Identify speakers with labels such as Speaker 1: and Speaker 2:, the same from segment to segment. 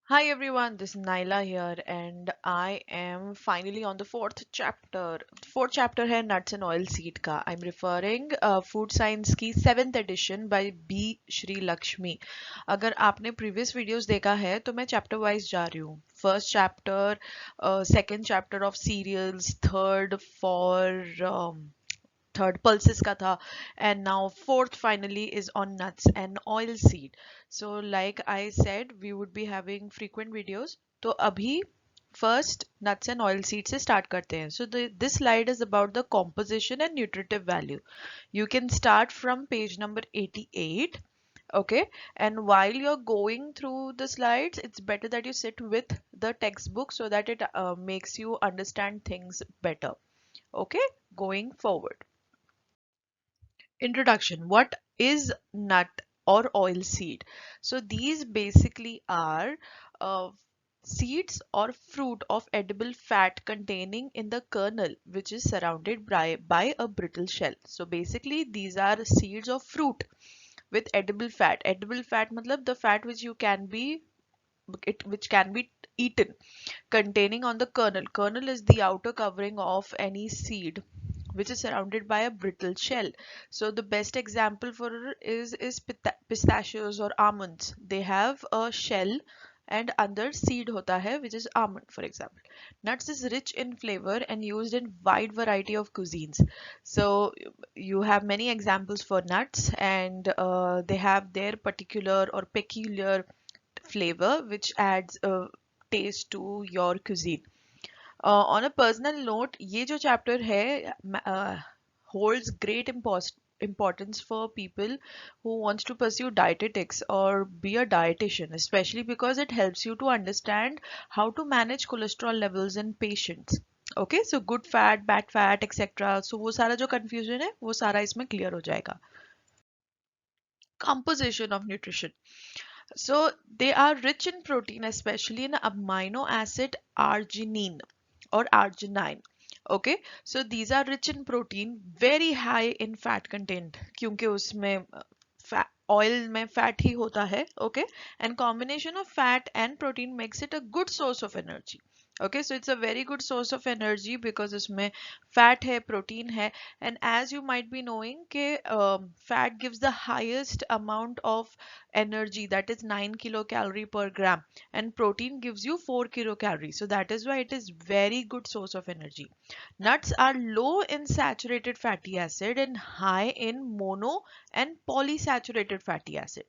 Speaker 1: Hi everyone, this is Naila here, and I am finally on the fourth chapter. Fourth chapter है nuts and oil seed का. I'm referring food science की seventh edition by B Shri Lakshmi. अगर आपने previous videos देखा है तो मैं chapter wise जा रही हूँ. First chapter, second chapter of cereals, third pulses का था, and now fourth finally is on nuts and oil seed. So like I said, we would be having frequent videos. तो अभी first nuts and oil seed से start करते हैं. So this slide is about the composition and nutritive value. You can start from page number 88. Okay, and while you're going through the slides, it's better that you sit with the textbook so that it makes you understand things better. Okay, going forward. Introduction. What is nut or oil seed? So these basically are uh, seeds or fruit of edible fat containing in the kernel, which is surrounded by a brittle shell. So basically these are seeds of fruit with edible fat. Edible fat matlab the fat which you can be which can be eaten, containing on the kernel. Kernel is the outer covering of any seed which is surrounded by a brittle shell. So the best example for is pistachios or almonds. They have a shell and under seed hota hai, which is almond, for example. Nuts is rich in flavor and used in wide variety of cuisines. So you have many examples for nuts, and they have their particular or peculiar flavor which adds a taste to your cuisine. On a personal note, ये जो chapter है holds great importance for people who wants to pursue dietetics or be a dietitian, especially because it helps you to understand how to manage cholesterol levels in patients. Okay, so good fat, bad fat, etc. So वो सारा जो confusion है वो सारा इसमें clear हो जाएगा. Composition of nutrition. So they are rich in protein, especially in amino acid arginine or arginine. Okay, so these are rich in protein, very high in fat content क्योंकि उसमें oil में fat ही होता है. Okay, and combination of fat and protein makes it a good source of energy. Okay, so it's a very good source of energy because इसमें fat है, protein है, and as you might be knowing कि fat gives the highest amount of energy, that is 9 kilocalorie per gram, and protein gives you 4 kilocalories. So that is why it is very good source of energy. Nuts are low in saturated fatty acid and high in mono and polysaturated fatty acid.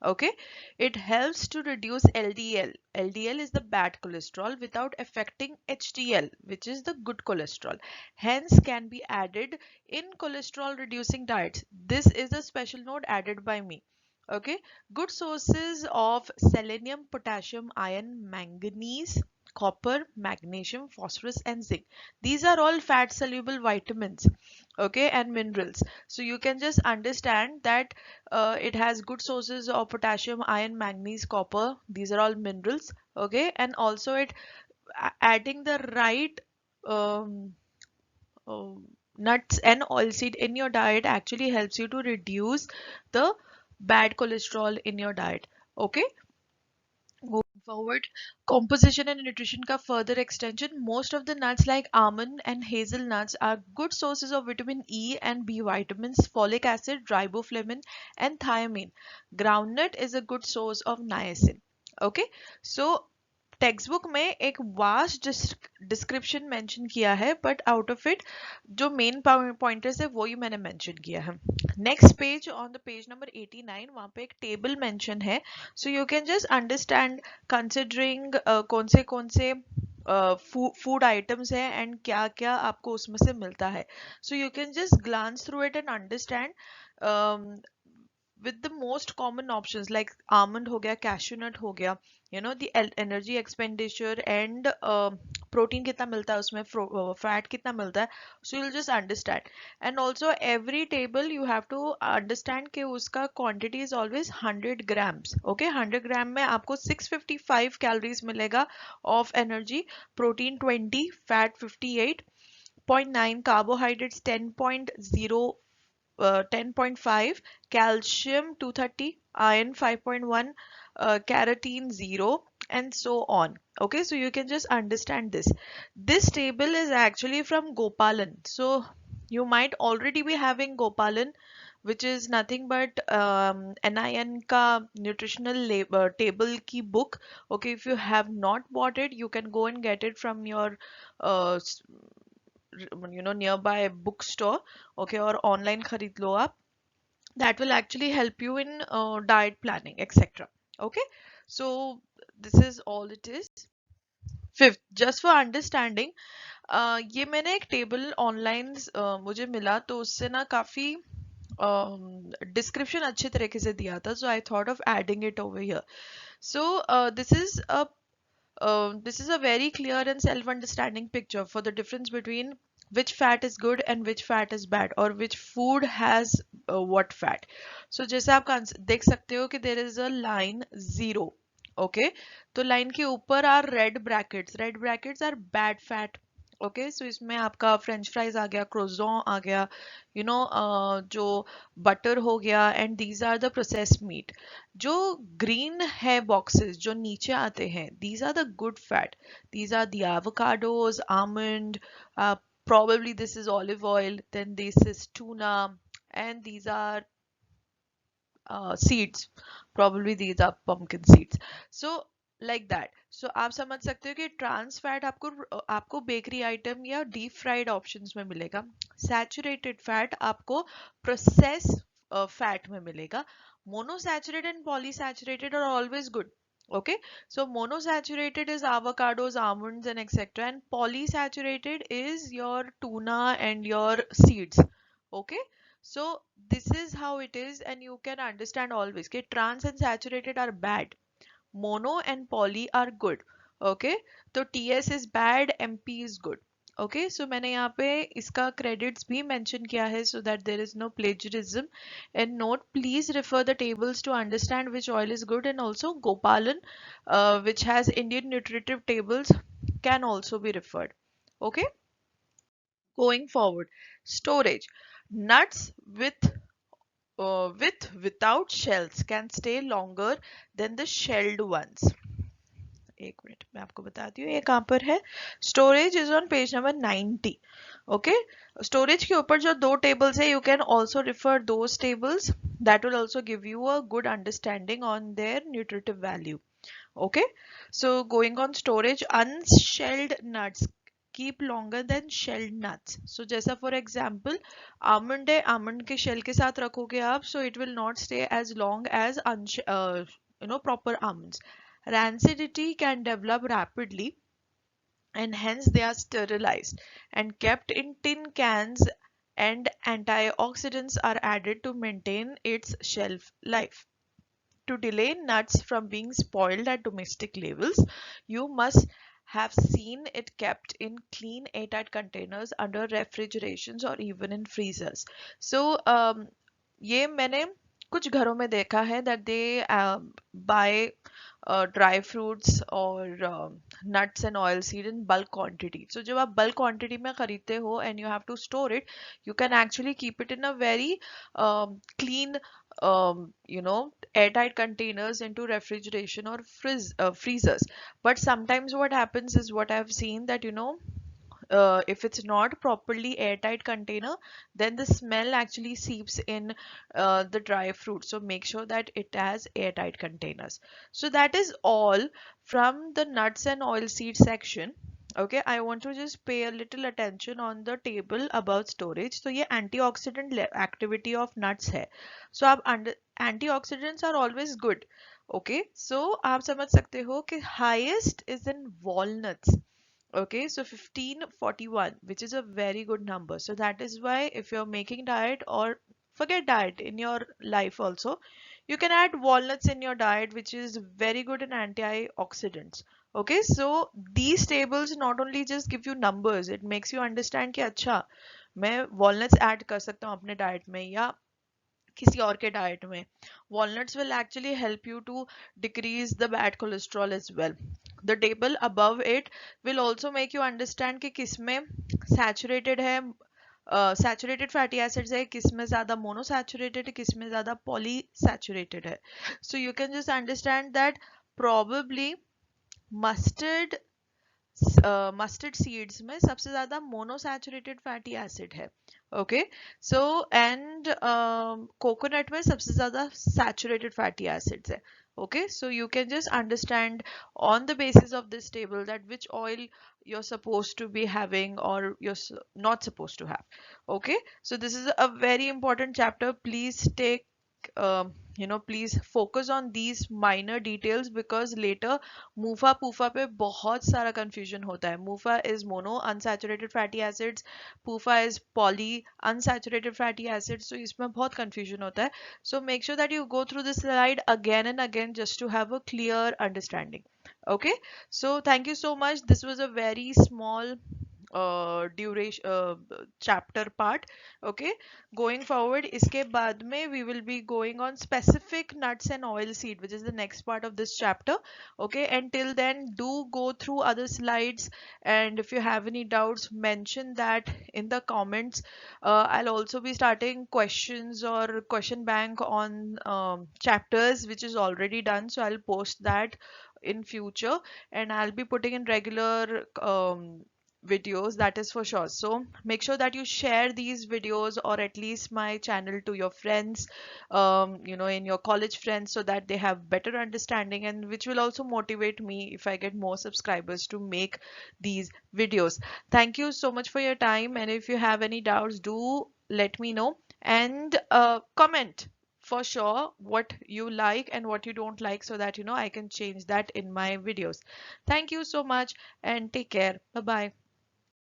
Speaker 1: Okay, it helps to reduce LDL. LDL is the bad cholesterol without affecting HDL, which is the good cholesterol. Hence can be added in cholesterol reducing diets. This is a special note added by me. Okay, good sources of selenium, potassium, iron, manganese, copper, magnesium, phosphorus, and zinc. These are all fat soluble vitamins, okay, and minerals. So you can just understand that it has good sources of potassium, iron, manganese, copper. These are all minerals, okay, and also it adding the right um, uh, nuts and oilseed in your diet actually helps you to reduce the bad cholesterol in your diet. Okay, moving forward, composition and nutrition ka further extension. Most of the nuts like almond and hazelnuts are good sources of vitamin E and B vitamins, folic acid, riboflavin, and thiamine. Groundnut is a good source of niacin. Okay, so text में एक vast description mention किया है, but out of it जो main pointers है वही मैंने mention किया है. Next page on the page number 89, वहां पे एक टेबल मेंशन है. So you can just understand considering कौन से फूड आइटम्स है एंड क्या क्या आपको उसमें से मिलता है. So you can just glance through it and understand with the most common options like almond हो गया, cashew nut हो गया, you know the energy expenditure and protein कितना मिलता है उसमें, fat कितना मिलता है. So you'll just understand, and also every table you have to understand कि उसका quantity is always 100 grams. Okay, 100 gram में आपको 655 calories मिलेगा of energy, protein 20, fat 58.9, carbohydrates 10.0, 10.5, calcium 230, iron 5.1, carotene 0, and so on. Okay, so you can just understand this. This table is actually from Gopalan. So you might already be having Gopalan, which is nothing but NIN ka nutritional labor table ki book. Okay, if you have not bought it, you can go and get it from your uh, s- nearby bookstore. Okay, or online kharid lo aap. That will actually help you in diet planning, etc. Okay, so this is all it is. Fifth, just for understanding, ये मैंने एक table online मुझे मिला तो उससे ना काफी description अच्छे तरीके से दिया था, so I thought of adding it over here. So this is a very clear and self-understanding picture for the difference between which fat is good and which fat is bad, or which food has what fat. So जैसे आप देख सकते हो कि there is a line 0. Okay, तो line के ऊपर are red brackets are bad fat. Okay, so इसमें आपका फ्रेंच फ्राइज आ गया, क्रोजों आ गया, जो बटर हो गया, and these are the processed meat. जो ग्रीन है बॉक्सेस जो नीचे आते हैं, these are the good fat. These are the avocados, almond, probably this is olive oil, then this is tuna, and these are seeds. Probably these are pumpkin seeds. So like that. So आप समझ सकते हो कि trans fat आपको bakery item या deep fried options में मिलेगा. Saturated fat आपको प्रोसेस फैट में मिलेगा. Monosaturated and polysaturated are always good. Okay, so monosaturated is avocados, almonds, and etc. And polysaturated is your tuna and your seeds. Okay, so this is how it is, and you can understand always. Okay, trans and saturated are bad. Mono and poly are good. Okay, so TS is bad, MP is good. Okay, so मैंने यहाँ पे इसका credits भी mention किया है so that there is no plagiarism. And note, please refer the tables to understand which oil is good, and also Gopalan, which has Indian nutritive tables, can also be referred. Okay, going forward, storage. Nuts without shells can stay longer than the shelled ones. एक minute मैं आपको बताती हूँ ये कहाँ पर है. Storage is on page number 90. Okay, storage के ऊपर जो दो टेबल्स है, you can also refer those tables. That will also give you a good understanding on their nutritive value. Okay, so going on storage, unshelled nuts keep longer than shelled nuts. So जैसा for example, almond है, almond के shell के साथ रखोगे आप, so it will not stay as long as proper almonds. Rancidity can develop rapidly, and hence they are sterilized and kept in tin cans, and antioxidants are added to maintain its shelf life. To delay nuts from being spoiled at domestic levels, you must have seen it kept in clean airtight containers under refrigerations or even in freezers. So ये मैंने कुछ घरों में देखा है that they buy dry fruits or nuts and oil seed in bulk quantity. So जब आप bulk quantity में खरीदते हो and you have to store it, you can actually keep it in a very clean, airtight containers into refrigeration or freezers. But sometimes what happens is, what I've seen, that if it's not properly airtight container, then the smell actually seeps in the dry fruit. So make sure that it has airtight containers. So that is all from the nuts and oil seed section. Okay, I want to just pay a little attention on the table about storage. So ये antioxidant activity of nuts है. So आप antioxidants are always good. Okay, so आप समझ सकते हो कि highest is in walnuts. Okay, so 1541, which is a very good number. So that is why if you're making diet, or forget diet in your life also, you can add walnuts in your diet, which is very good in antioxidants. Okay, so these tables not only just give you numbers, it makes you understand कि अच्छा मैं walnuts add कर सकता हूँ अपने diet में या किसी और के डाइट में. Walnuts will actually help you to decrease the bad cholesterol as well. The table above it will also make you understand कि किसमें saturated है, सैचुरेटेड फैटी एसिड्स है, किसमें ज्यादा मोनोसैचुरेटेड है, किसमें ज्यादा पॉलीसैचुरेटेड है. So you can just understand that probably mustard mustard seeds में सबसे ज्यादा मोनोसैचुरेटेड फैटी एसिड है. ओके, सो एंड कोकोनट में सबसे ज्यादा सैचुरेटेड फैटी एसिड्स है. Okay, so you can just understand on the basis of this table that which oil you're supposed to be having or not supposed to have. Okay, so this is a very important chapter. Please take please focus on these minor details because later मूफा पूफा पे बहुत सारा confusion होता है. मूफा is mono unsaturated fatty acids, पूफा is poly unsaturated fatty acids, so इसमें बहुत confusion होता है. So make sure that you go through this slide again and again just to have a clear understanding. Okay, so thank you so much. This was a very small duration chapter part. Okay, going forward इसके बाद में we will be going on specific nuts and oil seed, which is the next part of this chapter. Okay, until then do go through other slides, and if you have any doubts mention that in the comments. I'll also be starting questions or question bank on chapters which is already done, so I'll post that in future, and I'll be putting in regular videos, that is for sure. So make sure that you share these videos or at least my channel to your friends, in your college friends, so that they have better understanding, and which will also motivate me if I get more subscribers to make these videos. Thank you so much for your time, and if you have any doubts do let me know, and comment for sure what you like and what you don't like, so that I can change that in my videos. Thank you so much and take care. Bye bye.